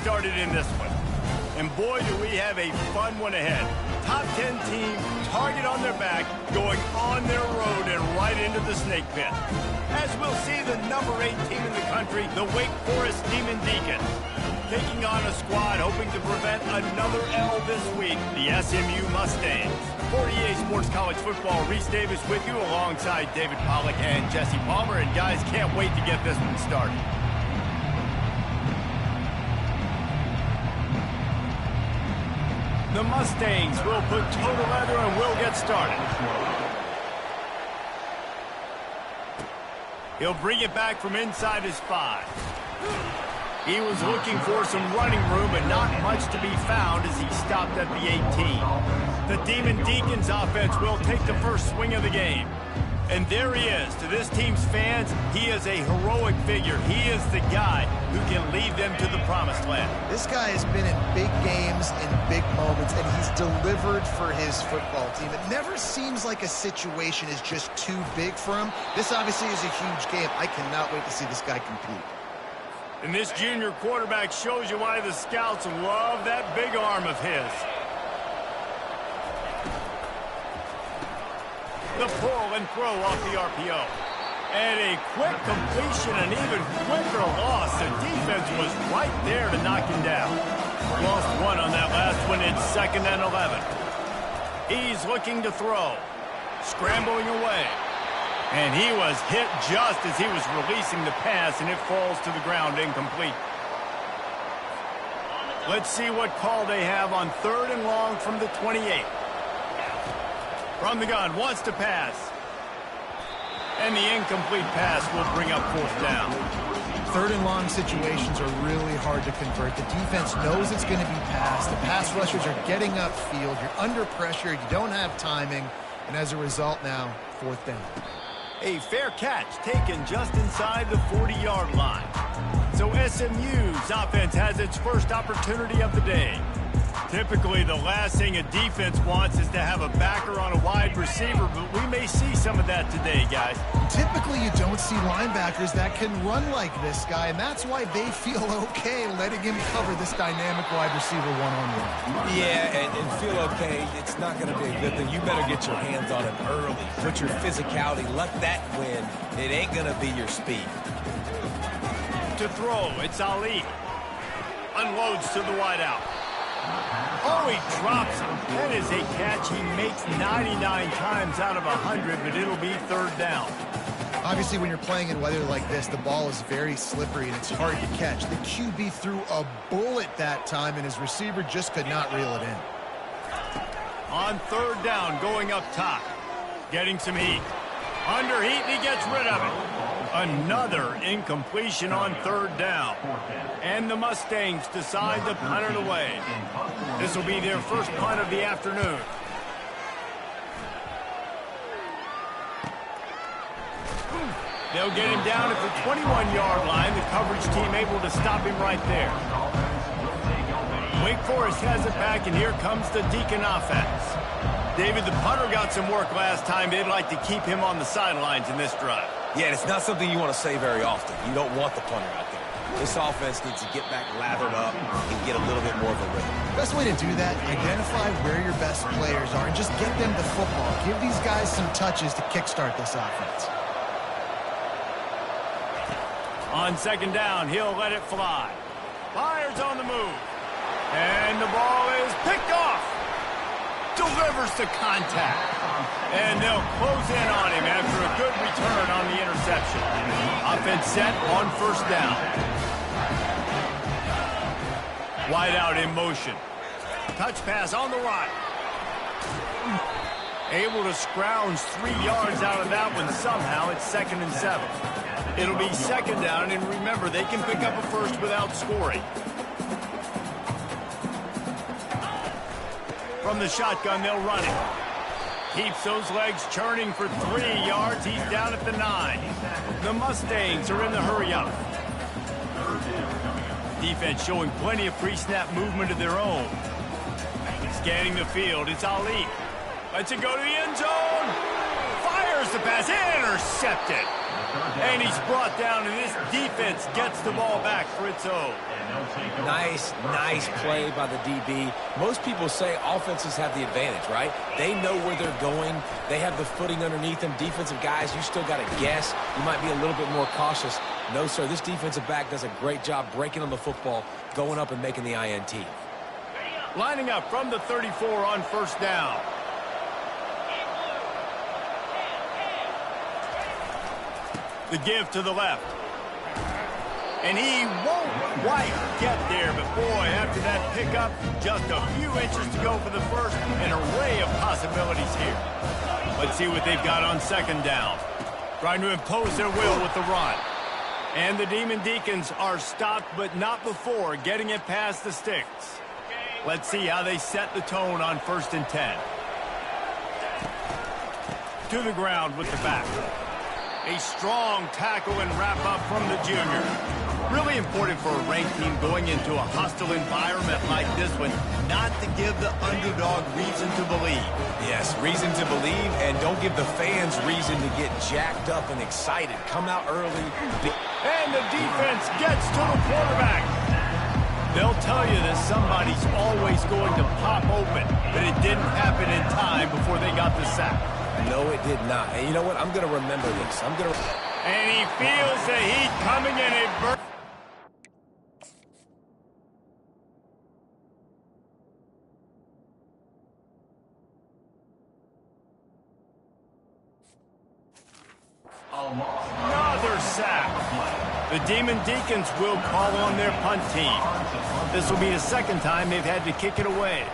started in this one. And boy, do we have a fun one ahead. Top 10 team, target on their back, going on their road and right into the snake pit. As we'll see the number 8 team in the country, the Wake Forest Demon Deacons, taking on a squad hoping to prevent another L this week, the SMU Mustangs. For EA Sports College Football, Reese Davis with you alongside David Pollack and Jesse Palmer. And guys, can't wait to get this one started. The Mustangs will put total leather and we'll get started. He'll bring it back from inside his 5. He was looking for some running room, but not much to be found as he stopped at the 18. The Demon Deacons offense will take the first swing of the game. And there he is. To this team's fans, he is a heroic figure. He is the guy who can lead them to the promised land. This guy has been in big games, in big moments, and he's delivered for his football team. It never seems like a situation is just too big for him. This obviously is a huge game. I cannot wait to see this guy compete. And this junior quarterback shows you why the scouts love that big arm of his. The pull and throw off the RPO. And a quick completion, an even quicker loss. The defense was right there to knock him down. Lost 1 on that last one. It's 2nd and 11. He's looking to throw. Scrambling away. And he was hit just as he was releasing the pass, and it falls to the ground incomplete. Let's see what call they have on 3rd and long from the 28. From the gun, wants to pass. And the incomplete pass will bring up 4th down. 3rd and long situations are really hard to convert. The defense knows it's going to be passed. The pass rushers are getting upfield. You're under pressure. You don't have timing. And as a result now, 4th down. A fair catch taken just inside the 40-yard line. So SMU's offense has its first opportunity of the day. Typically, the last thing a defense wants is to have a backer on a wide receiver, but we may see some of that today, guys. Typically, you don't see linebackers that can run like this guy, and that's why they feel okay letting him cover this dynamic wide receiver one-on-one. Yeah, and feel okay, it's not going to be a good thing. You better get your hands on him early. Put your physicality, let that win. It ain't going to be your speed. To throw, it's Ali. Unloads to the wideout. Oh, he drops him. That is a catch he makes 99 times out of 100, but it'll be 3rd down. Obviously, when you're playing in weather like this, the ball is very slippery and it's hard to catch. The QB threw a bullet that time, and his receiver just could not reel it in. On 3rd down, going up top. Getting some heat. Under heat, and he gets rid of it. Another incompletion on 3rd down. And the Mustangs decide to punt it away. This will be their first punt of the afternoon. They'll get him down at the 21-yard line. The coverage team able to stop him right there. Wake Forest has it back, and here comes the Deacon offense. David, the punter got some work last time. They'd like to keep him on the sidelines in this drive. Yeah, it's not something you want to say very often. You don't want the punter out there. This offense needs to get back lathered up and get a little bit more of a rhythm. Best way to do that, identify where your best players are and just get them the football. Give these guys some touches to kickstart this offense. On 2nd down, he'll let it fly. Fires on the move. And the ball is picked off. Delivers to contact. And they'll close in on him after a good return on the interception. Offense set on 1st down. Wide out in motion. Touch pass on the right. Able to scrounge 3 yards out of that one somehow. It's 2nd and 7. It'll be 2nd down, and remember, they can pick up a first without scoring. From the shotgun, they'll run it. Keeps those legs churning for 3 yards. He's down at the 9. The Mustangs are in the hurry-up. Defense showing plenty of pre-snap movement of their own. Scanning the field, it's Ali. Lets it go to the end zone. Fires the pass, intercepted. And he's brought down, and this defense gets the ball back for its own. Nice play by the DB. Most people say offenses have the advantage, right? They know where they're going. They have the footing underneath them. Defensive guys, you still got to guess. You might be a little bit more cautious. No, sir, this defensive back does a great job breaking on the football, going up and making the INT. Lining up from the 34 on first down. The give to the left. And he won't quite get there, but boy, after that pickup, just a few inches to go for the first. An array of possibilities here. Let's see what they've got on second down. Trying to impose their will with the run. And the Demon Deacons are stopped, but not before getting it past the sticks. Let's see how they set the tone on 1st and 10. To the ground with the back. A strong tackle and wrap-up from the junior. Really important for a ranked team going into a hostile environment like this one, not to give the underdog reason to believe. Yes, reason to believe, and don't give the fans reason to get jacked up and excited. Come out early. And the defense gets to the quarterback. They'll tell you that somebody's always going to pop open, but it didn't happen in time before they got the sack. No, it did not. And you know what? I'm going to remember this. And he feels the heat coming in a burst. Another sack. The Demon Deacons will call on their punt team. This will be the second time they've had to kick it away.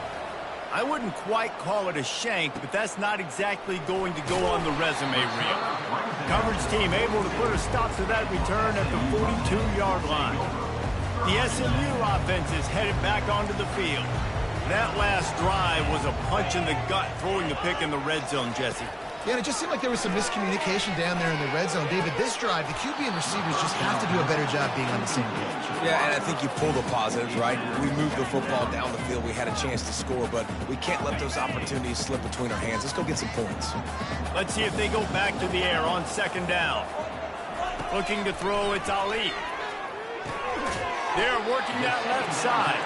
I wouldn't quite call it a shank, but that's not exactly going to go on the resume reel. Coverage team able to put a stop to that return at the 42-yard line. The SMU offense is headed back onto the field. That last drive was a punch in the gut, throwing the pick in the red zone, Jesse. Yeah, and it just seemed like there was some miscommunication down there in the red zone. David, this drive, the QB and receivers just have to do a better job being on the same page. Yeah, and I think you pull the positives, right? We moved the football down the field. We had a chance to score, but we can't let those opportunities slip between our hands. Let's go get some points. Let's see if they go back to the air on second down. Looking to throw, it's Ali. They're working that left side.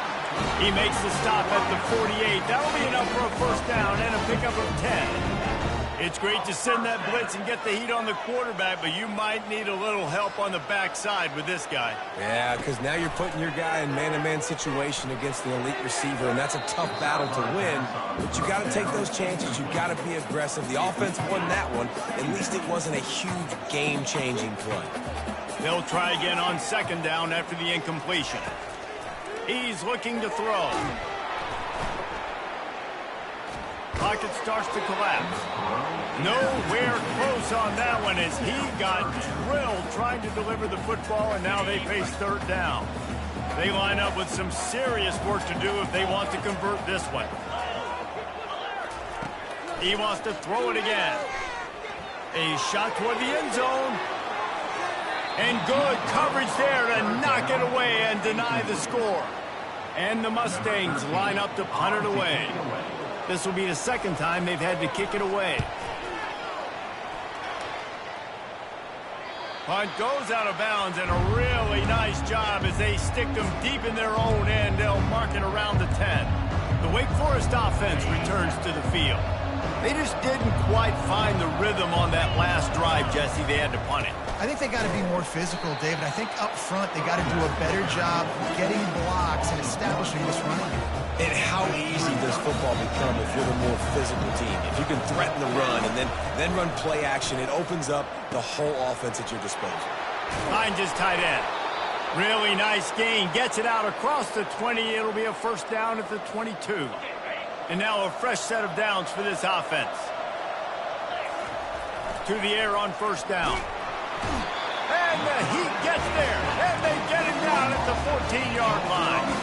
He makes the stop at the 48. That'll be enough for a first down and a pickup of 10. It's great to send that blitz and get the heat on the quarterback, but you might need a little help on the backside with this guy. Yeah, because now you're putting your guy in man-to-man situation against the elite receiver, and that's a tough battle to win. But you got to take those chances. You got to be aggressive. The offense won that one. At least it wasn't a huge game-changing play. They'll try again on second down after the incompletion. He's looking to throw. Pocket starts to collapse. Nowhere close on that one as he got drilled trying to deliver the football, and now they face third down. They line up with some serious work to do if they want to convert this one. He wants to throw it again. A shot toward the end zone. And good coverage there to knock it away and deny the score. And the Mustangs line up to punt it away. This will be the second time they've had to kick it away. Punt goes out of bounds, and a really nice job as they stick them deep in their own end. They'll mark it around the 10. The Wake Forest offense returns to the field. They just didn't quite find the rhythm on that last drive, Jesse. They had to punt it. I think they got to be more physical, David. I think up front they got to do a better job getting blocks and establishing this running game. And how easy does football become if you're the more physical team? If you can threaten the run and then run play action, it opens up the whole offense at your disposal. Finds his tight end. Really nice gain. Gets it out across the 20. It'll be a first down at the 22. And now a fresh set of downs for this offense. To the air on first down. And the Heat gets there. And they get him down at the 14-yard line.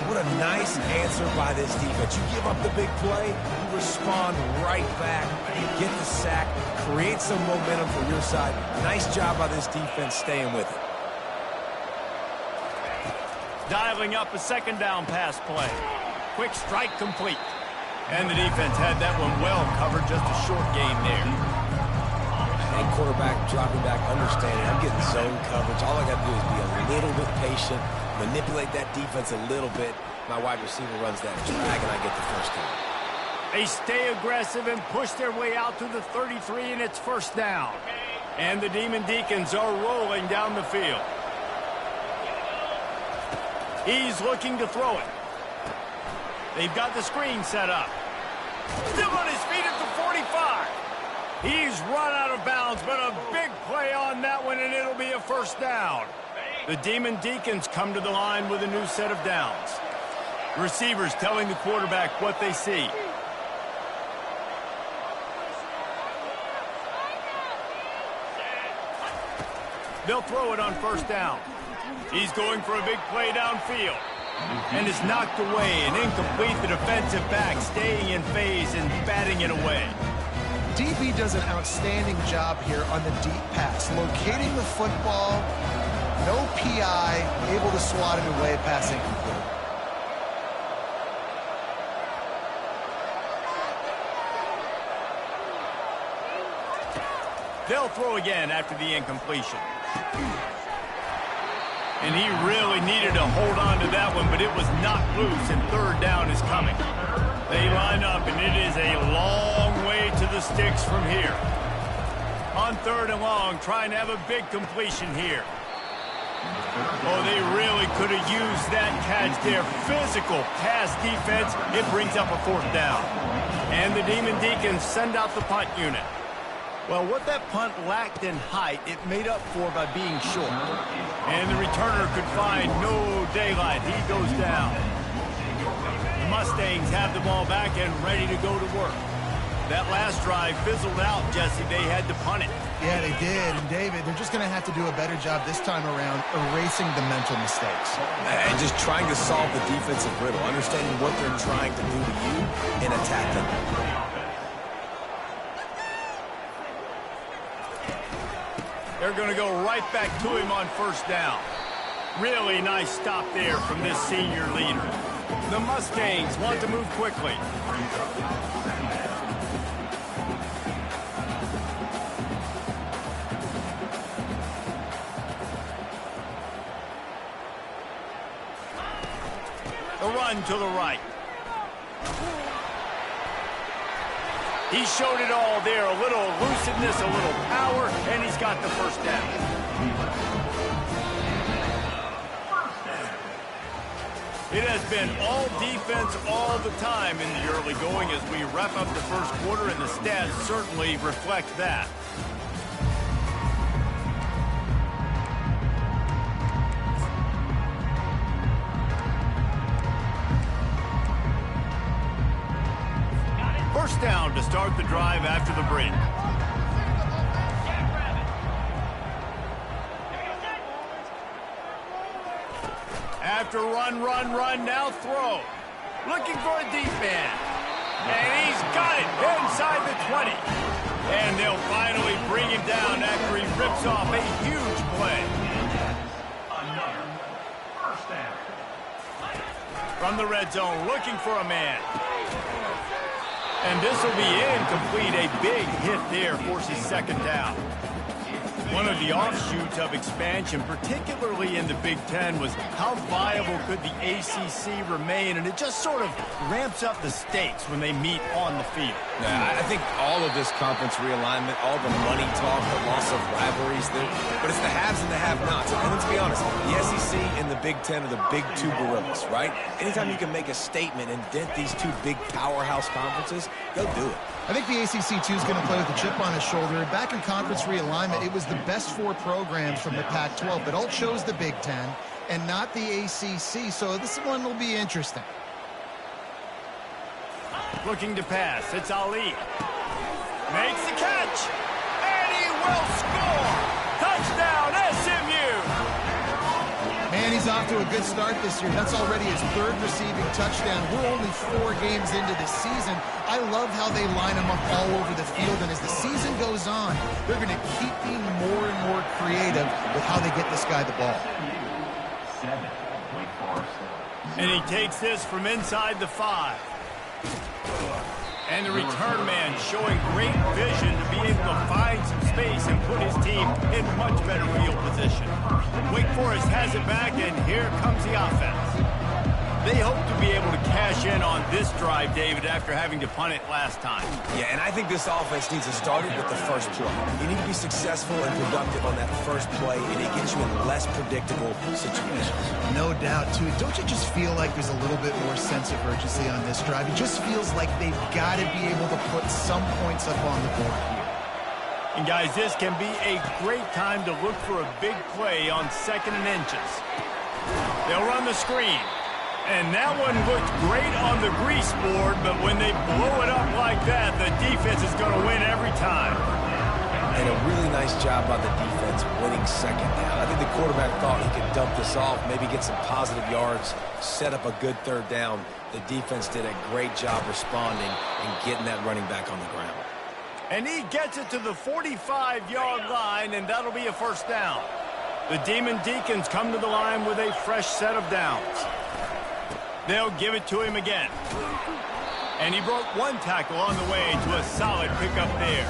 What a nice answer by this defense. You give up the big play, you respond right back, you get the sack, create some momentum for your side. Nice job by this defense staying with it. Dialing up a second down pass play. Quick strike complete. And the defense had that one well covered, just a short gain there. And quarterback dropping back, understanding I'm getting zone coverage. All I got to do is be a little bit patient, manipulate that defense a little bit. My wide receiver runs that drag, and I get the first down. They stay aggressive and push their way out to the 33, and it's first down. And the Demon Deacons are rolling down the field. He's looking to throw it. They've got the screen set up. Still on his feet at the 45. He's run out of bounds, but a big play on that one, and it'll be a first down. The Demon Deacons come to the line with a new set of downs. Receivers telling the quarterback what they see. They'll throw it on first down. He's going for a big play downfield. And it's knocked away and incomplete. The defensive back staying in phase and batting it away. DB does an outstanding job here on the deep pass. Locating the football, no PI, able to swat it away, pass incomplete. They'll throw again after the incompletion. And he really needed to hold on to that one, but it was knocked loose, and third down is coming. They line up, and it is a long way to the sticks from here. On third and long, trying to have a big completion here. Oh, they really could have used that catch there. Physical pass defense. It brings up a fourth down. And the Demon Deacons send out the punt unit. Well, what that punt lacked in height, it made up for by being short. And the returner could find no daylight. He goes down. The Mustangs have the ball back and ready to go to work. That last drive fizzled out, Jesse. They had to punt it. Yeah, they did. And, David, they're just going to have to do a better job this time around erasing the mental mistakes. And just trying to solve the defensive riddle, understanding what they're trying to do to you and attacking them. They're going to go right back to him on first down. Really nice stop there from this senior leader. The Mustangs want to move quickly. The run to the right. He showed it all there, a little elusiveness, a little power, and he's got the first down. It has been all defense all the time in the early going as we wrap up the first quarter, and the stats certainly reflect that. First down to start the drive after the break. After run, now throw. Looking for a deep man. And he's got it inside the 20. And they'll finally bring him down after he rips off a huge play. From the red zone, looking for a man. And this will be incomplete. A big hit there forces second down. One of the offshoots of expansion, particularly in the Big Ten, was how viable could the ACC remain, and it just sort of ramps up the stakes when they meet on the field. Yeah, I think all of this conference realignment, all the money talk, the loss of rivalries, but it's the haves and the have-nots. And let's be honest, the SEC and the Big Ten are the big two gorillas, right? Anytime you can make a statement and dent these two big powerhouse conferences, go do it. I think the ACC, too, is going to play with a chip on his shoulder. Back in conference realignment, it was the best four programs from the Pac-12, but all chose the Big Ten and not the ACC, so this one will be interesting. Looking to pass, it's Ali. Makes the catch, and he will score! Touchdown, SMU! Man, he's off to a good start this year. That's already his third receiving touchdown. We're only 4 games into the season. I love how they line him up all over the field, and as the season goes on, they're going to keep being more and more creative with how they get this guy the ball. And he takes this from inside the 5. And the return man showing great vision to be able to find some space and put his team in much better field position. Wake Forest has it back, and here comes the offense. They hope to be able to cash in on this drive, David, after having to punt it last time. Yeah, and I think this offense needs to start it with the first play. You need to be successful and productive on that first play, and it gets you in less predictable situations. No doubt, too. Don't you just feel like there's a little bit more sense of urgency on this drive? It just feels like they've got to be able to put some points up on the board here. And, guys, this can be a great time to look for a big play on 2nd and inches. They'll run the screen. And that one looked great on the grease board, but when they blow it up like that, the defense is going to win every time. And a really nice job by the defense winning 2nd down. I think the quarterback thought he could dump this off, maybe get some positive yards, set up a good 3rd down. The defense did a great job responding and getting that running back on the ground. And he gets it to the 45-yard line, and that'll be a 1st down. The Demon Deacons come to the line with a fresh set of downs. They'll give it to him again. And he broke 1 tackle on the way to a solid pickup there.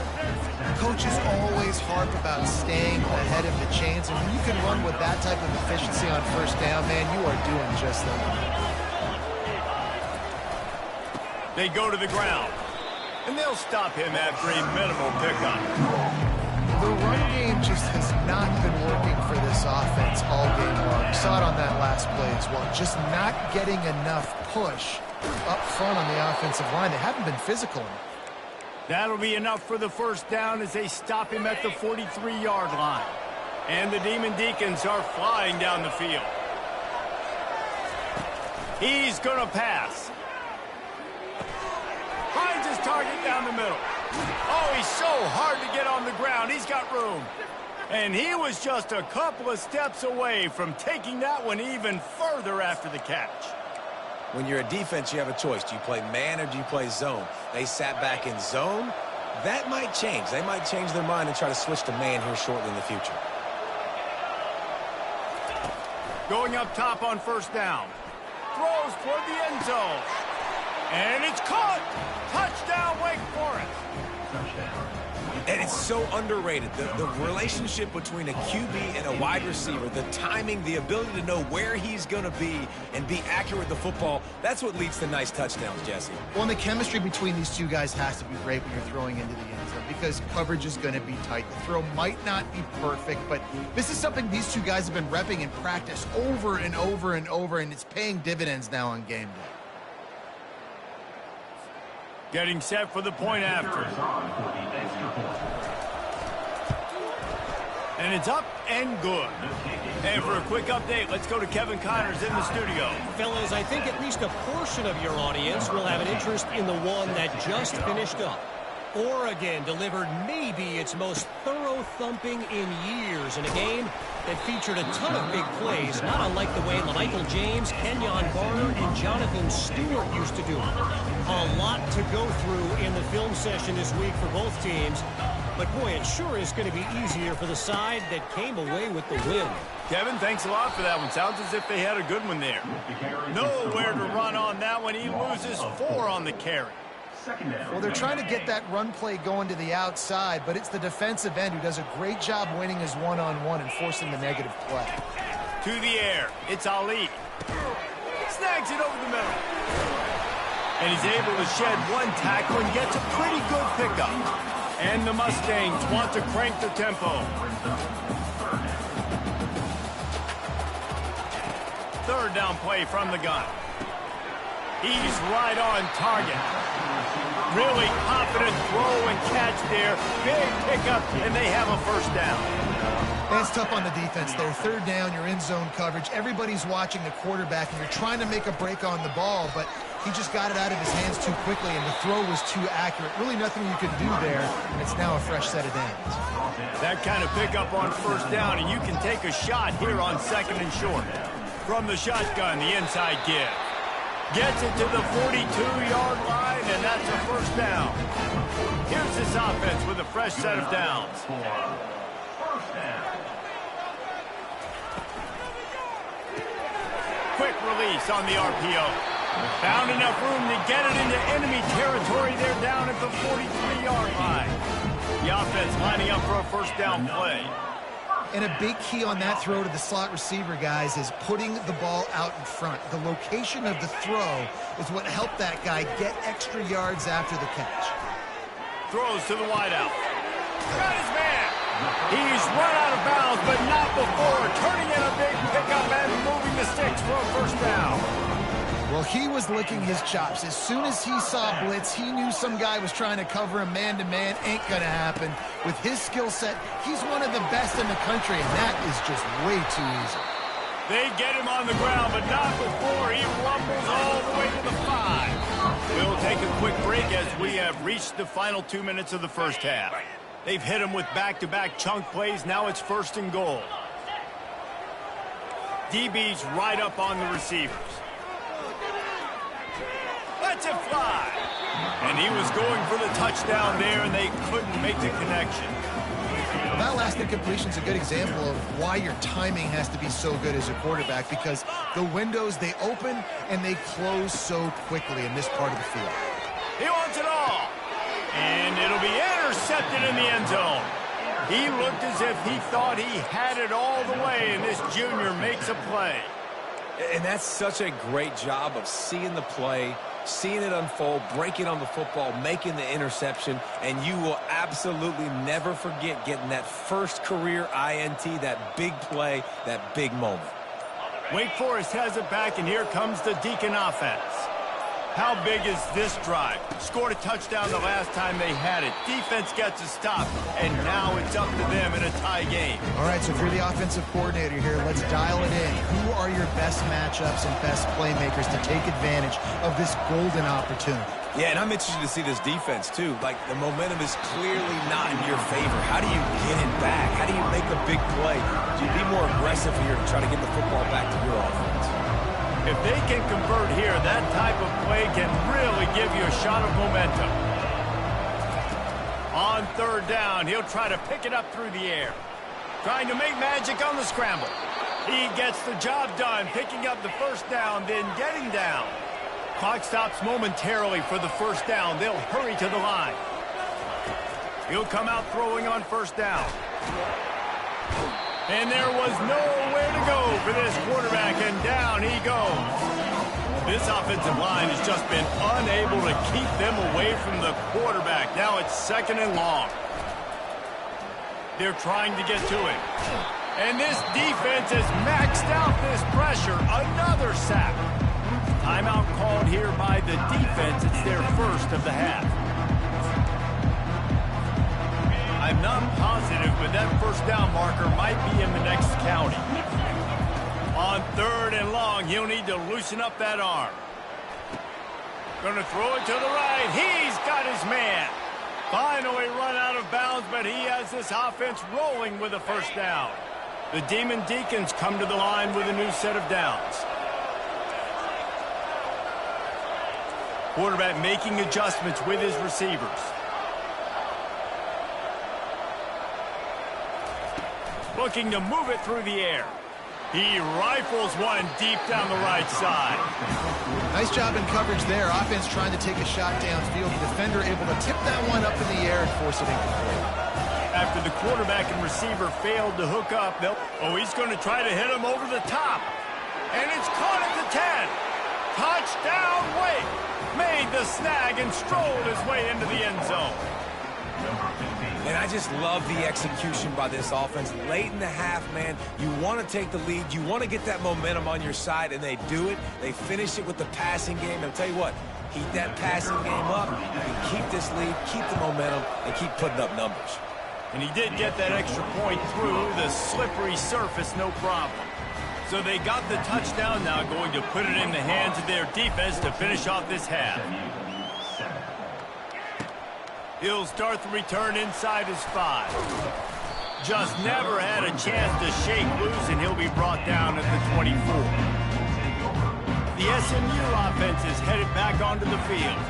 Coaches always harp about staying ahead of the chains, and when you can run with that type of efficiency on 1st down, man, you are doing just that. They go to the ground, and they'll stop him after a minimal pickup. The run game just has not been working for this offense all game long. You saw it on that last play as well. Just not getting enough push up front on the offensive line. They haven't been physical enough. That'll be enough for the 1st down as they stop him at the 43-yard line. And the Demon Deacons are flying down the field. He's going to pass. Finds his target down the middle. Oh, he's so hard to get on the ground. He's got room. And he was just a couple of steps away from taking that one even further after the catch. When you're a defense, you have a choice. Do you play man or do you play zone? They sat back in zone. That might change. They might change their mind and try to switch to man here shortly in the future. Going up top on 1st down. Throws toward the end zone. And it's caught. Touchdown, Wake Forest. And it's so underrated. The relationship between a QB and a wide receiver, the timing, the ability to know where he's going to be and be accurate with the football, that's what leads to nice touchdowns, Jesse. Well, and the chemistry between these two guys has to be great when you're throwing into the end zone because coverage is going to be tight. The throw might not be perfect, but this is something these two guys have been repping in practice over and over and over, and it's paying dividends now on game day. Getting set for the point after. And it's up and good. And for a quick update, let's go to Kevin Connors in the studio. Fellas, I think at least a portion of your audience will have an interest in the one that just finished up. Oregon delivered maybe its most thorough thumping in years in a game that featured a ton of big plays, not unlike the way LaMichael James, Kenyon Barner, and Jonathan Stewart used to do it. A lot to go through in the film session this week for both teams, but boy, it sure is going to be easier for the side that came away with the win. Kevin, thanks a lot for that one. Sounds as if they had a good one there. Nowhere to run on that one. He loses 4 on the carry. Well, they're trying to get that run play going to the outside, but it's the defensive end who does a great job winning his one-on-one and forcing the negative play. To the air. It's Ali. Snags it over the middle. And he's able to shed 1 tackle and gets a pretty good pickup. And the Mustangs want to crank the tempo. 3rd down play from the gun. He's right on target. Really confident throw and catch there. Big pickup, and they have a 1st down. That's tough on the defense there. 3rd down, you're in zone coverage. Everybody's watching the quarterback, and you're trying to make a break on the ball, but he just got it out of his hands too quickly, and the throw was too accurate. Really nothing you can do there, and it's now a fresh set of downs. That kind of pickup on 1st down, and you can take a shot here on 2nd and short. From the shotgun, the inside give. Gets it to the 42-yard line, and that's a 1st down. Here's this offense with a fresh set of downs. Quick release on the RPO. Found enough room to get it into enemy territory. They're down at the 43-yard line. The offense lining up for a first down play. And a big key on that throw to the slot receiver, guys, is putting the ball out in front. The location of the throw is what helped that guy get extra yards after the catch. Throws to the wideout. Got his man. He's run out of bounds, but not before turning in a big pickup and moving the sticks for a first down. Well, he was licking his chops. As soon as he saw blitz, he knew some guy was trying to cover him man-to-man. Ain't gonna happen. With his skill set, he's one of the best in the country, and that is just way too easy. They get him on the ground, but not before he rumbles all the way to the 5. We'll take a quick break as we have reached the final 2 minutes of the first half. They've hit him with back-to-back chunk plays. Now it's first and goal. DB's right up on the receivers. Lets it fly. And he was going for the touchdown there, and they couldn't make the connection. Well, that last incompletion is a good example of why your timing has to be so good as a quarterback, because the windows, they open and they close so quickly in this part of the field. He wants it all. And it'll be intercepted in the end zone. He looked as if he thought he had it all the way, and this junior makes a play. And that's such a great job of seeing the play, seeing it unfold, breaking on the football, making the interception, and you will absolutely never forget getting that first career INT, that big play, that big moment. Wake Forest has it back, and here comes the Deacon offense. How big is this drive? Scored a touchdown the last time they had it. Defense gets a stop, and now it's up to them in a tie game. All right, so if you're the offensive coordinator here, let's dial it in. Who are your best matchups and best playmakers to take advantage of this golden opportunity? Yeah, and I'm interested to see this defense, too. Like, the momentum is clearly not in your favor. How do you get it back? How do you make a big play? Do you be more aggressive here to try to get the football back to your offense? If they can convert here, that type of play can really give you a shot of momentum. On third down, he'll try to pick it up through the air. Trying to make magic on the scramble. He gets the job done, picking up the first down, then getting down. Clock stops momentarily for the first down. They'll hurry to the line. He'll come out throwing on first down. And there was nowhere to go for this quarterback, and down he goes. This offensive line has just been unable to keep them away from the quarterback. Now it's second and long. They're trying to get to it. And this defense has maxed out this pressure. Another sack. Timeout called here by the defense. It's their first of the half. I'm not positive, but that first down marker might be in the next county. On third and long, he'll need to loosen up that arm. Going to throw it to the right. He's got his man. Finally run out of bounds, but he has this offense rolling with a first down. The Demon Deacons come to the line with a new set of downs. Quarterback making adjustments with his receivers. Looking to move it through the air. He rifles one deep down the right side. Nice job in coverage there. Offense trying to take a shot downfield. The defender able to tip that one up in the air and force it incomplete. After the quarterback and receiver failed to hook up, he's going to try to hit him over the top. And it's caught at the 10. Touchdown, Wake. Made the snag and strolled his way into the end zone. And I just love the execution by this offense. Late in the half, man, you want to take the lead. You want to get that momentum on your side, and they do it. They finish it with the passing game. And I'll tell you what, heat that passing game up. You can keep this lead, keep the momentum, and keep putting up numbers. And he did get that extra point through the slippery surface, no problem. So they got the touchdown, now going to put it in the hands of their defense to finish off this half. He'll start the return inside his 5. Just never had a chance to shake loose, and he'll be brought down at the 24. The SMU offense is headed back onto the field.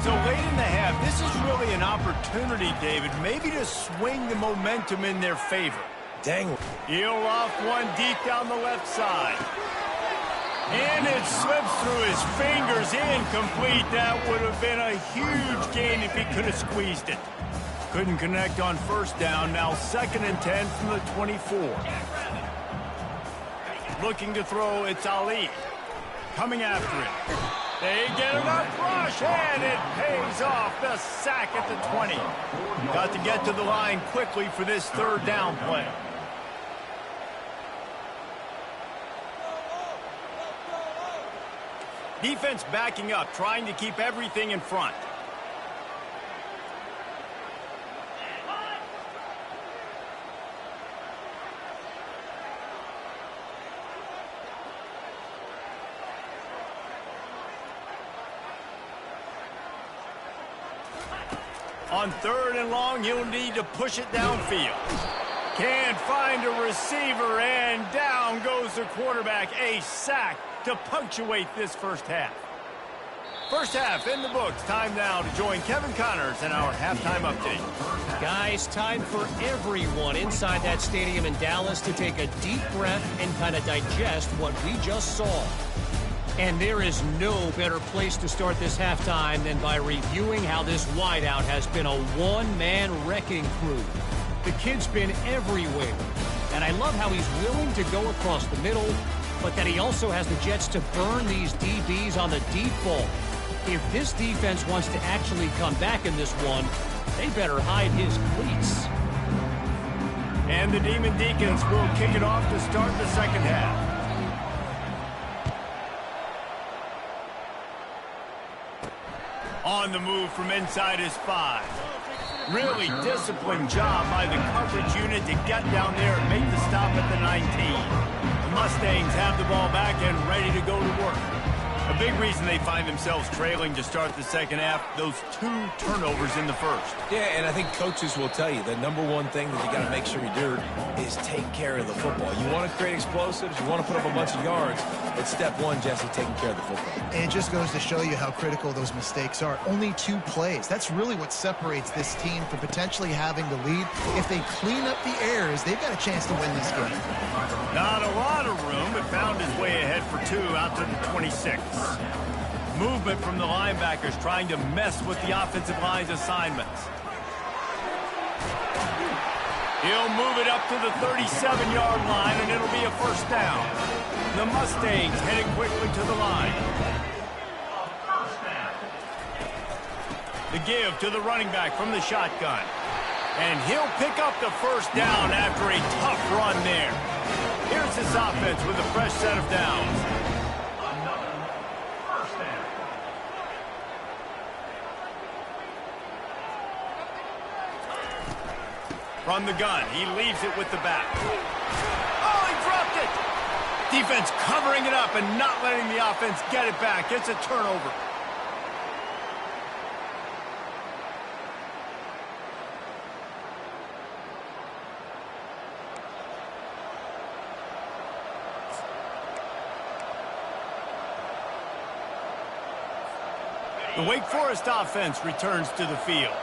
So late in the half, this is really an opportunity, David, maybe to swing the momentum in their favor. Dang. He'll off one deep down the left side. And it slips through his fingers, incomplete. That would have been a huge gain if he could have squeezed it. Couldn't connect on first down. Now 2nd and 10 from the 24. Looking to throw, it's Ali. Coming after it. They get enough rush, and it pays off. The sack at the 20. Got to get to the line quickly for this 3rd down play. Defense backing up, trying to keep everything in front. On 3rd and long, he'll need to push it downfield. Can't find a receiver, and down goes the quarterback. A sack to punctuate this first half. First half in the books. Time now to join Kevin Connors in our halftime update. Guys, time for everyone inside that stadium in Dallas to take a deep breath and kind of digest what we just saw. And there is no better place to start this halftime than by reviewing how this wideout has been a one-man wrecking crew. The kid's been everywhere. And I love how he's willing to go across the middle, but that he also has the jets to burn these DBs on the deep ball. If this defense wants to actually come back in this one, they better hide his cleats. And the Demon Deacons will kick it off to start the second half. On the move from inside his 5. Really disciplined job by the coverage unit to get down there and make the stop at the 19. The Mustangs have the ball back and ready to go to work. A big reason they find themselves trailing to start the second half, those 2 turnovers in the first. Yeah, and I think coaches will tell you the number one thing that you got to make sure you do is take care of the football. You want to create explosives, you want to put up a bunch of yards. It's step 1, Jesse, taking care of the football. And it just goes to show you how critical those mistakes are. Only 2 plays. That's really what separates this team from potentially having the lead. If they clean up the errors, they've got a chance to win this game. Not a lot of room, but found his way ahead for 2 out to the 26. Movement from the linebackers trying to mess with the offensive line's assignments. He'll move it up to the 37-yard line, and it'll be a first down. The Mustangs heading quickly to the line. The give to the running back from the shotgun. And he'll pick up the first down after a tough run there. Here's this offense with a fresh set of downs. From the gun, he leaves it with the back. Oh, he dropped it! Defense covering it up and not letting the offense get it back. It's a turnover. The Wake Forest offense returns to the field.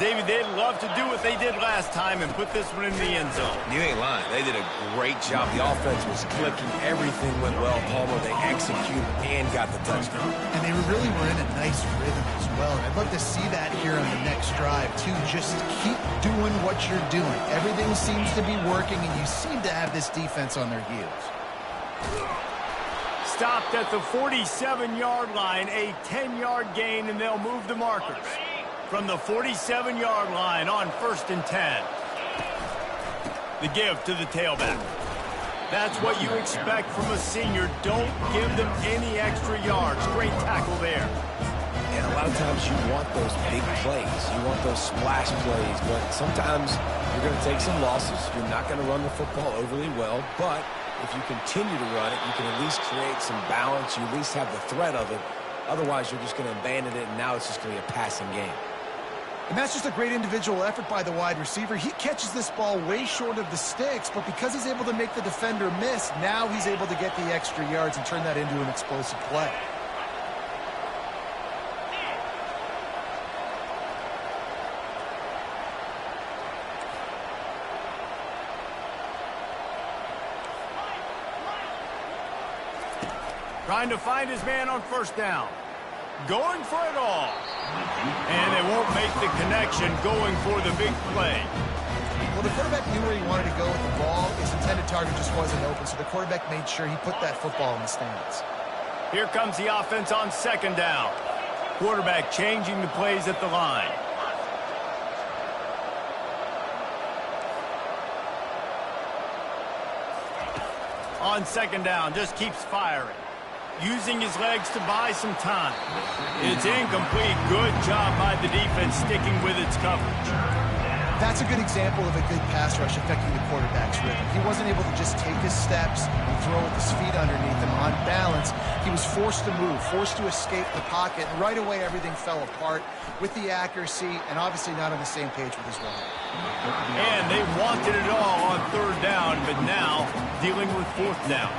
David, they'd love to do what they did last time and put this one in the end zone. You ain't lying. They did a great job. The offense was clicking. Everything went well, Palmer. They executed and got the touchdown. And they really were in a nice rhythm as well. And I'd love to see that here on the next drive, too. Just keep doing what you're doing. Everything seems to be working, and you seem to have this defense on their heels. Stopped at the 47-yard line, a 10-yard gain, and they'll move the markers. From the 47-yard line on 1st and 10. The give to the tailback. That's what you expect from a senior. Don't give them any extra yards. Great tackle there. And a lot of times you want those big plays. You want those splash plays. But sometimes you're going to take some losses. You're not going to run the football overly well. But if you continue to run it, you can at least create some balance. You at least have the threat of it. Otherwise, you're just going to abandon it, and now it's just going to be a passing game. And that's just a great individual effort by the wide receiver. He catches this ball way short of the sticks, but because he's able to make the defender miss, now he's able to get the extra yards and turn that into an explosive play. trying to find his man on first down. Going for it all. And they won't make the connection going for the big play. Well, the quarterback knew where he wanted to go with the ball. His intended target just wasn't open, so the quarterback made sure he put that football in the stands. Here comes the offense on second down. Quarterback changing the plays at the line. On second down, just keeps firing. Using his legs to buy some time. It's incomplete. Good job by the defense sticking with its coverage. That's a good example of a good pass rush affecting the quarterback's rhythm. He wasn't able to just take his steps and throw with his feet underneath him on balance. He was forced to move, forced to escape the pocket, and right away everything fell apart with the accuracy and obviously not on the same page with his running. And they wanted it all on third down, but now dealing with fourth down.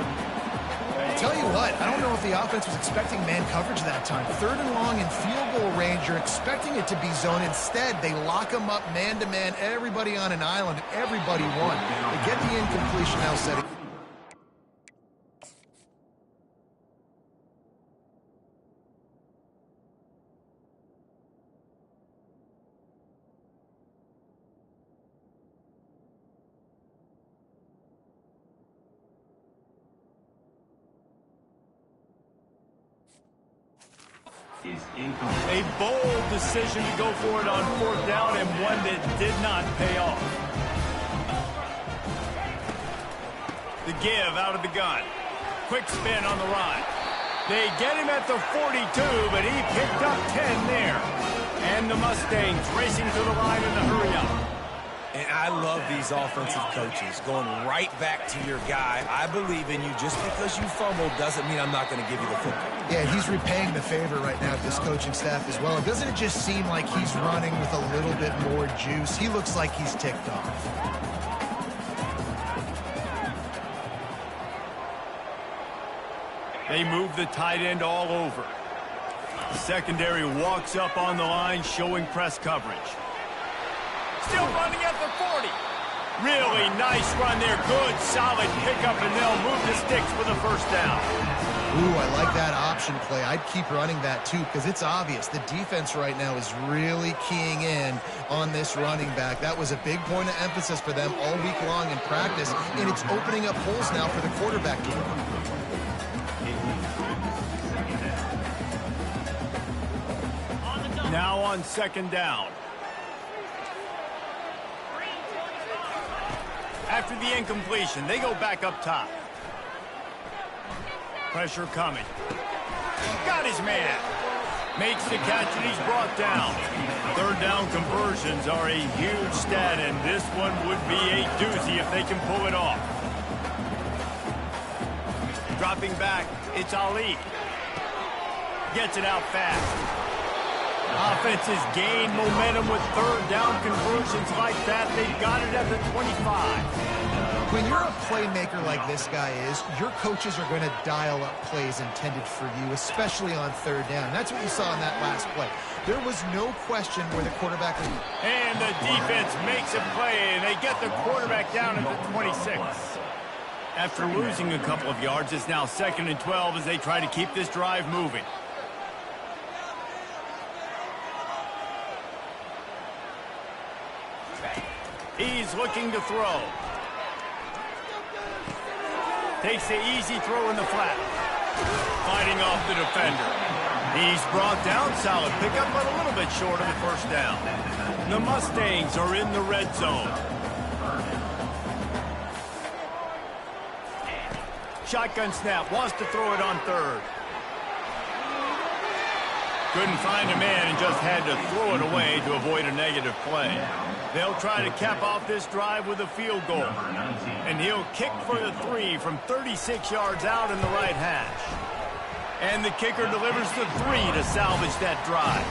Tell you what, I don't know if the offense was expecting man coverage that time. Third and long in field goal range, you're expecting it to be zone. Instead, they lock them up man-to-man, everybody on an island, everybody won. They get the incompletion now setting. A bold decision to go for it on fourth down and one that did not pay off. The give out of the gun. Quick spin on the run. They get him at the 42, but he picked up 10 there. And the Mustangs racing to the line in a hurry-up. And I love these offensive coaches going right back to your guy. I believe in you. Just because you fumbled doesn't mean I'm not going to give you the football. Yeah, he's repaying the favor right now to this coaching staff as well. Doesn't it just seem like he's running with a little bit more juice? He looks like he's ticked off. They move the tight end all over. The secondary walks up on the line, showing press coverage. Still running at the 40. Really nice run there. Good, solid pickup, and they'll move the sticks for the first down. Ooh, I like that option play. I'd keep running that, too, because it's obvious. The defense right now is really keying in on this running back. That was a big point of emphasis for them all week long in practice, and it's opening up holes now for the quarterback to run. Now on second down. After the incompletion, they go back up top. Pressure coming. Got his man. Makes the catch and he's brought down. Third down conversions are a huge stat, and this one would be a doozy if they can pull it off. Dropping back, it's Ali. Gets it out fast. Offenses gain momentum with third down conversions like that. They've got it at the 25. When you're a playmaker like this guy is, your coaches are going to dial up plays intended for you, especially on third down. That's what you saw in that last play. There was no question where the quarterback was. And the defense makes a play, and they get the quarterback down at the 26. After losing a couple of yards, it's now 2nd and 12 as they try to keep this drive moving. He's looking to throw. Takes the easy throw in the flat. Fighting off the defender. He's brought down, solid pickup, but a little bit short of the first down. The Mustangs are in the red zone. Shotgun snap, wants to throw it on third. Couldn't find a man and just had to throw it away to avoid a negative play. They'll try to cap off this drive with a field goal. And he'll kick for the 3 from 36 yards out in the right hash. And the kicker delivers the 3 to salvage that drive.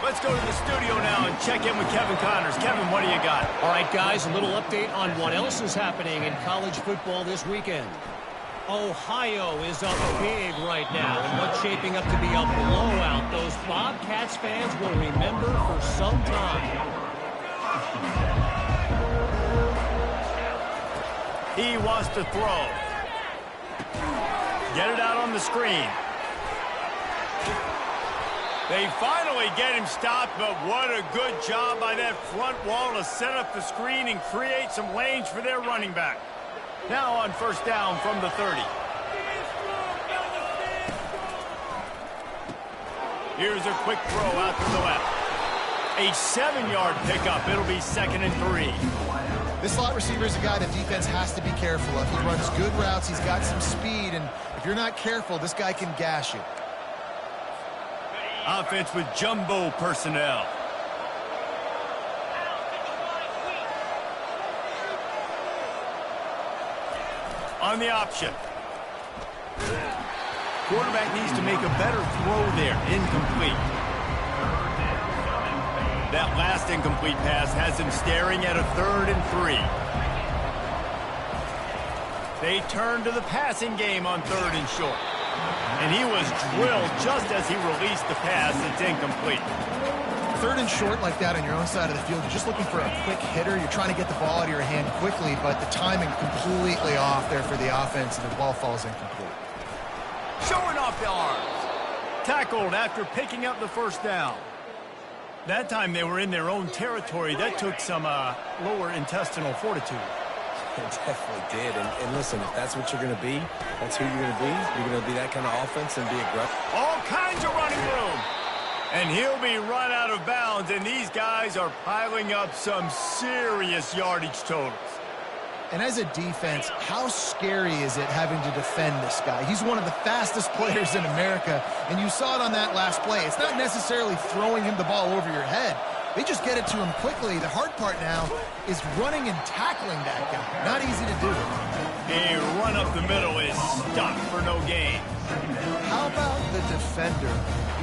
Let's go to the studio now and check in with Kevin Connors. Kevin, what do you got? All right, guys, a little update on what else is happening in college football this weekend. Ohio is up big right now, and what's shaping up to be a blowout those Bobcats fans will remember for some time. He wants to throw. get it out on the screen. They finally get him stopped, but what a good job by that front wall to set up the screen and create some lanes for their running back. Now on first down from the 30. Here's a quick throw out to the left. A 7-yard pickup. It'll be 2nd and 3. This slot receiver is a guy the defense has to be careful of. He runs good routes. He's got some speed, and if you're not careful, this guy can gash you. Offense with jumbo personnel. On the option. Quarterback needs to make a better throw there. Incomplete. That last incomplete pass has him staring at a 3rd and 3. They turn to the passing game on 3rd and short. And he was drilled just as he released the pass. It's incomplete. 3rd and short like that on your own side of the field, you're just looking for a quick hitter. You're trying to get the ball out of your hand quickly, but the timing completely off there for the offense, and the ball falls incomplete. Showing off the arms. Tackled after picking up the first down. That time they were in their own territory. That took some lower intestinal fortitude. It definitely did. And listen, if that's what you're going to be, that's who you're going to be. You're going to be that kind of offense and be aggressive. All kinds of running room. And he'll be run out of bounds, and these guys are piling up some serious yardage totals. And as a defense, how scary is it having to defend this guy? He's one of the fastest players in America, and you saw it on that last play. It's not necessarily throwing him the ball over your head. They just get it to him quickly. The hard part now is running and tackling that guy. Not easy to do. A run up the middle is stopped for no gain. How about the defender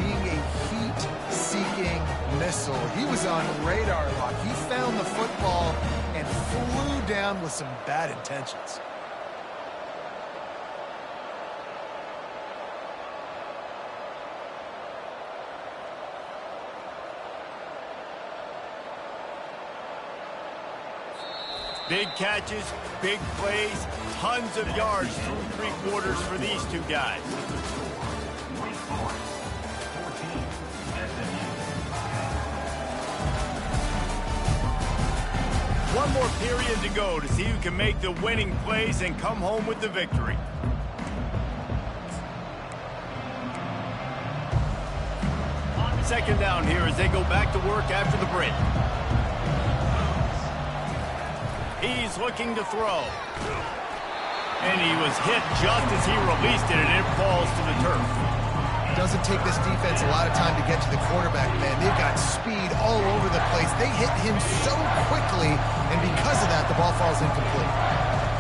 being a heat-seeking missile? He was on radar lock. He found the football and flew down with some bad intentions. Big catches, big plays, tons of yards through 3 quarters for these two guys. One more period to go to see who can make the winning plays and come home with the victory. Second down here as they go back to work after the break. He's looking to throw. And he was hit just as he released it, and it falls to the turf. It doesn't take this defense a lot of time to get to the quarterback, man. They've got speed all over the place. They hit him so quickly, and because of that, the ball falls incomplete.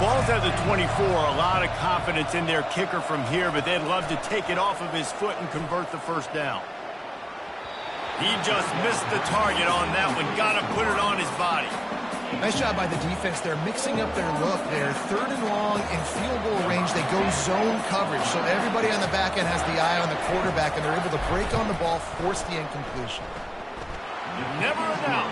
Ball's at the 24. A lot of confidence in their kicker from here, but they'd love to take it off of his foot and convert the first down. He just missed the target on that one. Got to put it on his body. Nice job by the defense. They're mixing up their look. They're 3rd and long in field goal range. They go zone coverage, so everybody on the back end has the eye on the quarterback, and they're able to break on the ball, force the incompletion. Never a doubt.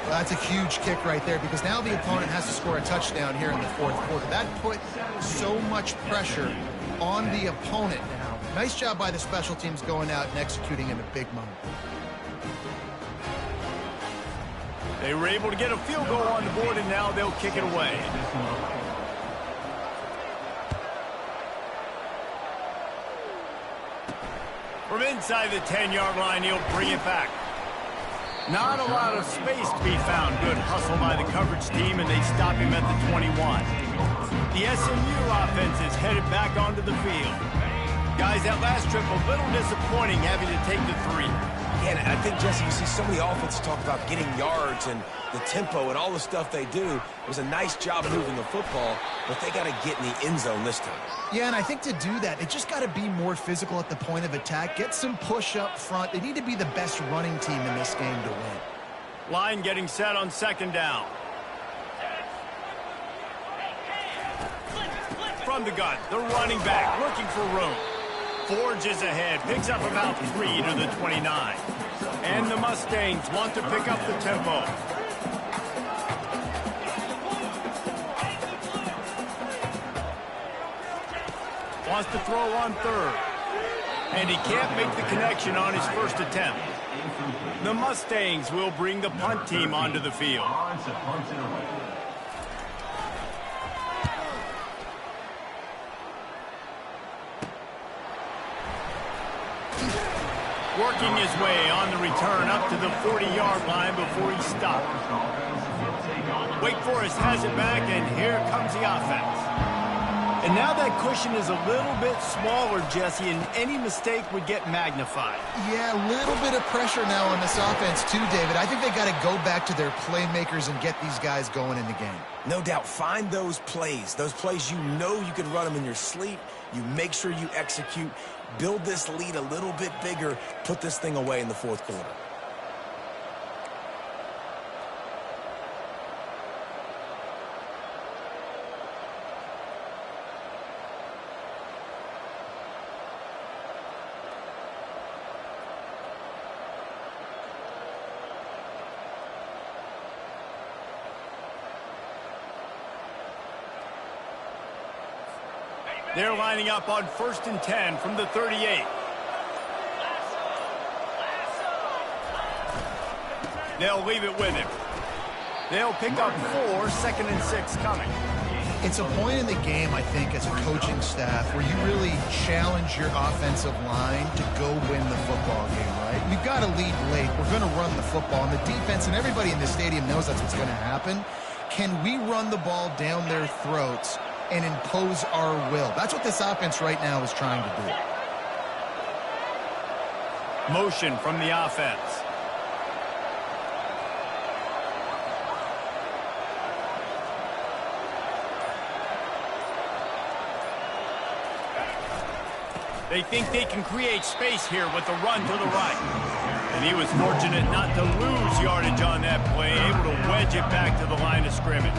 Well, that's a huge kick right there, because now the opponent has to score a touchdown here in the 4th quarter. That put so much pressure on the opponent now. Nice job by the special teams going out and executing in a big moment. They were able to get a field goal on the board, and now they'll kick it away. From inside the 10-yard line, he'll bring it back. Not a lot of space to be found. Good hustle by the coverage team, and they stop him at the 21. The SMU offense is headed back onto the field. Guys, that last trip a little disappointing, having to take the 3. And I think, Jesse, you see so many offenses talk about getting yards and the tempo and all the stuff they do. It was a nice job moving the football, but they got to get in the end zone this time. Yeah, and I think to do that, they just got to be more physical at the point of attack, get some push up front. They need to be the best running team in this game to win. Line getting set on 2nd down. From the gun, the running back looking for room. Forges ahead, picks up about 3 to the 29. And the Mustangs want to pick up the tempo. wants to throw on third. And he can't make the connection on his first attempt. The Mustangs will bring the punt team onto the field. Working his way on the return up to the 40-yard line before he stopped. Wake Forest has it back, and here comes the offense. And now that cushion is a little bit smaller, Jesse, and any mistake would get magnified. Yeah, a little bit of pressure now on this offense too, David. I think they got to go back to their playmakers and get these guys going in the game. No doubt. Find those plays you know you can run them in your sleep. You make sure you execute. Build this lead a little bit bigger. Put this thing away in the fourth quarter. They're lining up on 1st and 10 from the 38. They'll leave it with him. They'll pick up 4, 2nd and 6 coming. It's a point in the game, I think, as a coaching staff where you really challenge your offensive line to go win the football game, right? We've got to lead late. We're going to run the football. And the defense and everybody in the stadium knows that's what's going to happen. Can we run the ball down their throats and impose our will? That's what this offense right now is trying to do. Motion from the offense. They think they can create space here with the run to the right. And he was fortunate not to lose yardage on that play, able to wedge it back to the line of scrimmage.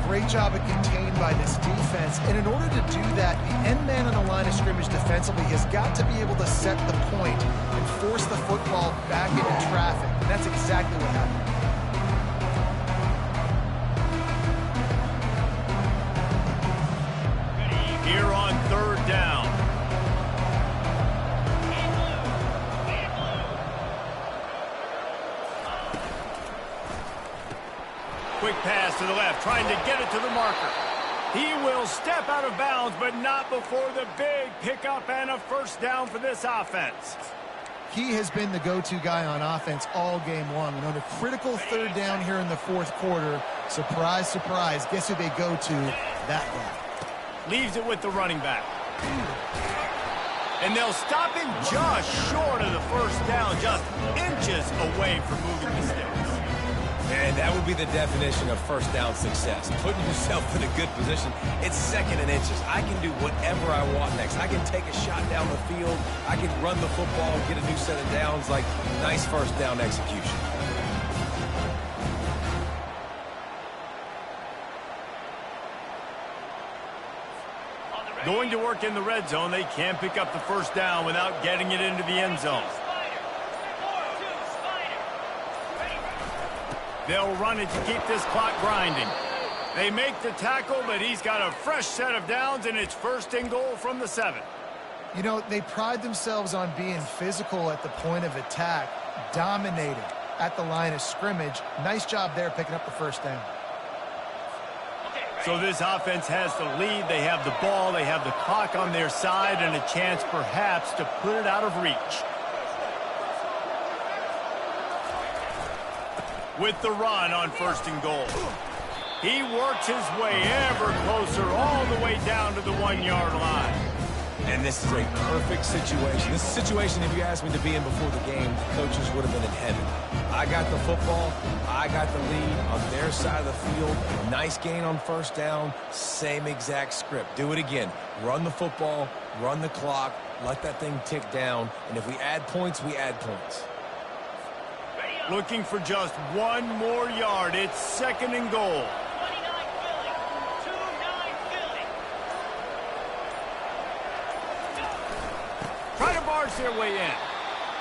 Great job of contained by this defense. And in order to do that, the end man on the line of scrimmage defensively has got to be able to set the point and force the football back into traffic. And that's exactly what happened. Here on 3rd down. Quick pass to the left, trying to get it to the marker. He will step out of bounds, but not before the big pickup and a 1st down for this offense. He has been the go-to guy on offense all game long. And on a critical 3rd down here in the 4th quarter, surprise, surprise, guess who they go to? That guy. Leaves it with the running back. And they'll stop him just short of the 1st down, just inches away from moving the sticks. And that would be the definition of 1st down success. Putting yourself in a good position. It's 2nd and inches. I can do whatever I want next. I can take a shot down the field. I can run the football and get a new set of downs. Like, nice 1st down execution. Going to work in the red zone. They can't pick up the 1st down without getting it into the end zone. They'll run it to keep this clock grinding. They make the tackle, but he's got a fresh set of downs, and it's 1st and goal from the 7. You know, they pride themselves on being physical at the point of attack, dominating at the line of scrimmage. Nice job there picking up the 1st down. So this offense has the lead. They have the ball. They have the clock on their side and a chance perhaps to put it out of reach. With the run on 1st and goal. He works his way ever closer all the way down to the 1-yard line. And this is a perfect situation. This is a situation, if you asked me to be in before the game, the coaches would have been in heaven. I got the football. I got the lead on their side of the field. Nice gain on 1st down. Same exact script. Do it again. Run the football, run the clock, let that thing tick down. And if we add points, we add points. Looking for just 1 more yard. It's 2nd and goal. Try to barge their way in.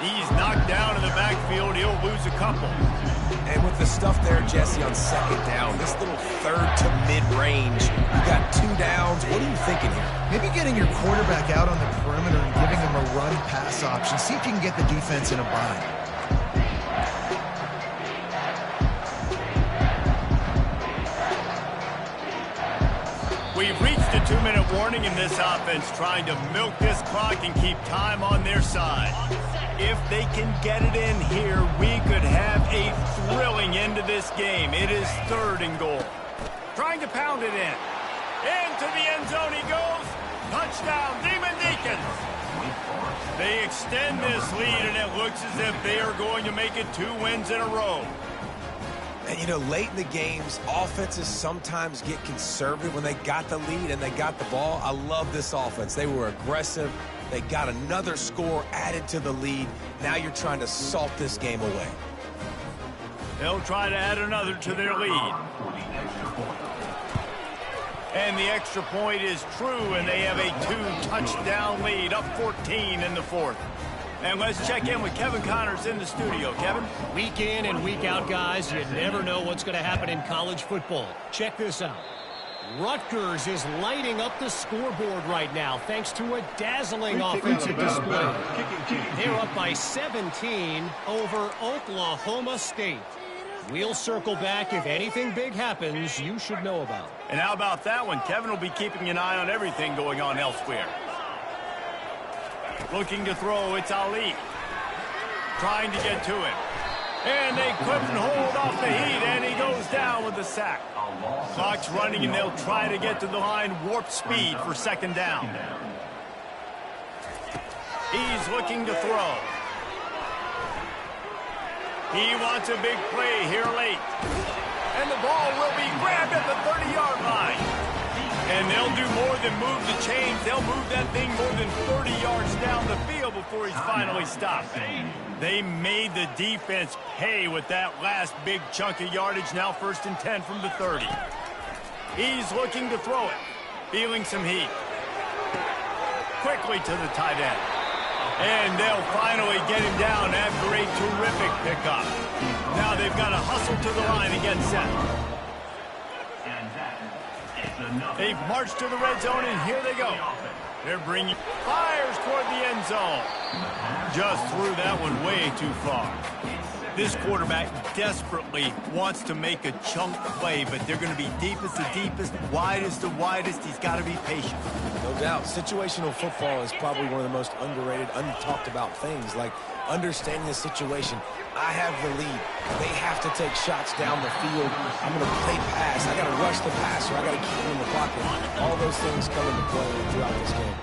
He's knocked down in the backfield. He'll lose a couple. And with the stuff there, Jesse, on second down, this little third to mid-range, you got 2 downs. What are you thinking here? Maybe getting your quarterback out on the perimeter and giving him a run-pass option. See if you can get the defense in a bind. We've reached a 2-minute warning in this offense, trying to milk this clock and keep time on their side. If they can get it in here, we could have a thrilling end to this game. It is 3rd and goal. Trying to pound it in. Into the end zone he goes. Touchdown, Demon Deacons. They extend this lead, and it looks as if they are going to make it 2 wins in a row. And, you know, late in the games, offenses sometimes get conservative when they got the lead and they got the ball. I love this offense. They were aggressive. They got another score added to the lead. Now you're trying to salt this game away. They'll try to add another to their lead. And the extra point is true, and they have a 2-touchdown lead, up 14 in the 4th. And let's check in with Kevin Connors in the studio. Kevin? Week in and week out, guys, you never know what's going to happen in college football. Check this out. Rutgers is lighting up the scoreboard right now thanks to a dazzling offensive display. They're up by 17 over Oklahoma State. We'll circle back if anything big happens you should know about. And how about that one? Kevin will be keeping an eye on everything going on elsewhere. Looking to throw, it's Ali. Trying to get to it. And they couldn't hold off the heat, and he goes down with the sack. Clock's running, and they'll try to get to the line warp speed for 2nd down. He's looking to throw. He wants a big play here late. And the ball will be grabbed at the 30-yard line. And they'll do more than move the chains. They'll move that thing more than 30 yards down the field before he's finally stopped. They made the defense pay with that last big chunk of yardage. Now 1st and 10 from the 30. He's looking to throw it. Feeling some heat. Quickly to the tight end. And they'll finally get him down after a terrific pickup. Now they've got to hustle to the line and get set. They've marched to the red zone, and here they go. They're bringing fires toward the end zone. Just threw that one way too far. This quarterback desperately wants to make a chunk play, but they're going to be deepest to deepest, widest to widest. He's got to be patient. No doubt. Situational football is probably one of the most underrated, untalked about things, like understanding the situation. I have the lead. They have to take shots down the field. I'm going to play pass. I got to rush the passer. I got to keep him in the pocket. All those things come into play throughout this game.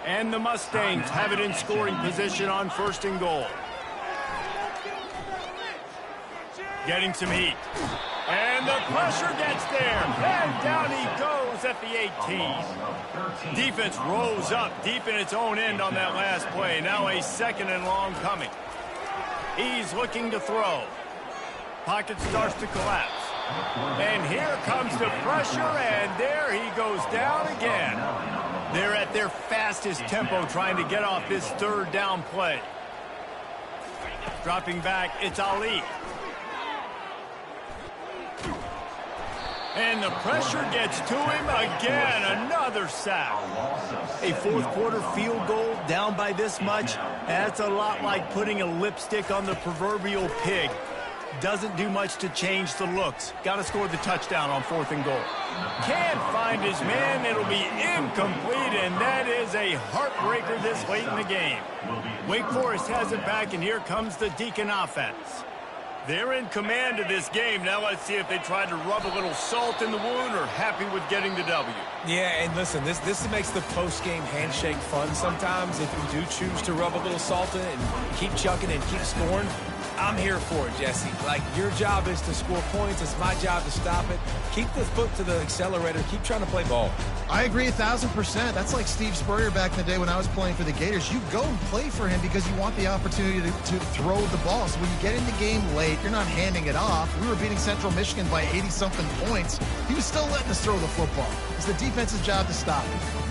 And the Mustangs have it in scoring position on 1st and goal. Getting some heat. And the pressure gets there. And down he goes at the 18. Defense rose up deep in its own end on that last play. Now a 2nd and long coming. He's looking to throw. Pocket starts to collapse. And here comes the pressure, and there he goes down again. They're at their fastest tempo trying to get off this 3rd down play. Dropping back, it's Ali. And the pressure gets to him again. Another sack. A 4th quarter field goal down by this much. That's a lot like putting a lipstick on the proverbial pig. Doesn't do much to change the looks. Got to score the touchdown on 4th and goal. Can't find his man. It'll be incomplete, and that is a heartbreaker this late in the game. Wake Forest has it back, and here comes the Deacon offense. They're in command of this game. Now let's see if they try to rub a little salt in the wound or happy with getting the W. Yeah, and listen, this makes the post-game handshake fun sometimes. If you do choose to rub a little salt in it and keep chucking and keep scoring, I'm here for it, Jesse. Like, your job is to score points. It's my job to stop it. Keep the foot to the accelerator. Keep trying to play ball. I agree 1,000%. That's like Steve Spurrier back in the day when I was playing for the Gators. You go and play for him because you want the opportunity to throw the ball. So when you get in the game late, you're not handing it off. We were beating Central Michigan by 80-something points. He was still letting us throw the football. It's the defense's job to stop it.